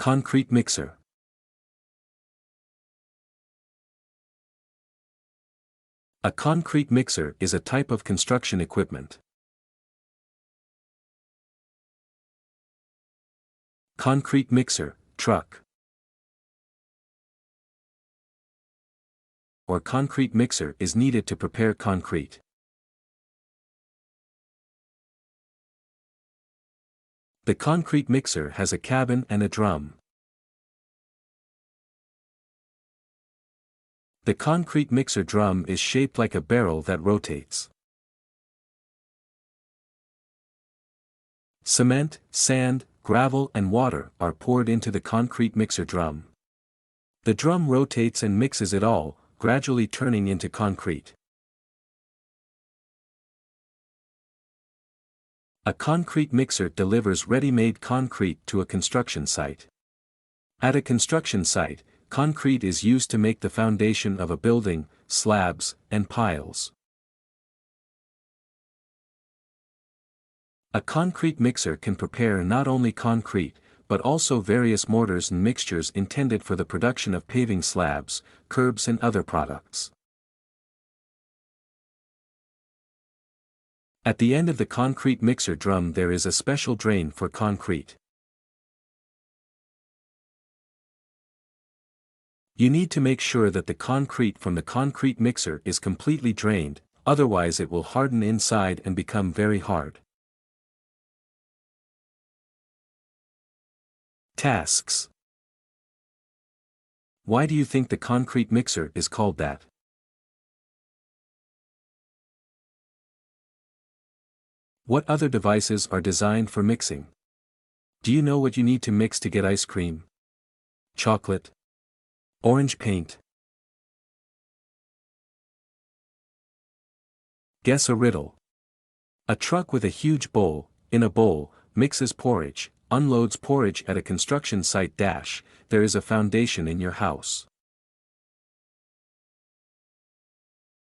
Concrete mixer. A concrete mixer is a type of construction equipment. Concrete mixer, truck. Or concrete mixer is needed to prepare concrete. The concrete mixer has a cabin and a drum. The concrete mixer drum is shaped like a barrel that rotates. Cement, sand, gravel and water are poured into the concrete mixer drum. The drum rotates and mixes it all, gradually turning into concrete. A concrete mixer delivers ready-made concrete to a construction site. At a construction site, concrete is used to make the foundation of a building, slabs, and piles. A concrete mixer can prepare not only concrete, but also various mortars and mixtures intended for the production of paving slabs, curbs and other products. At the end of the concrete mixer drum there is a special drain for concrete. You need to make sure that the concrete from the concrete mixer is completely drained, otherwise it will harden inside and become very hard. Tasks. Why do you think the concrete mixer is called that? What other devices are designed for mixing? Do you know what you need to mix to get ice cream? Chocolate? Orange paint? Guess a riddle. A truck with a huge bowl, in a bowl, mixes porridge, unloads porridge at a construction site. There is a foundation in your house.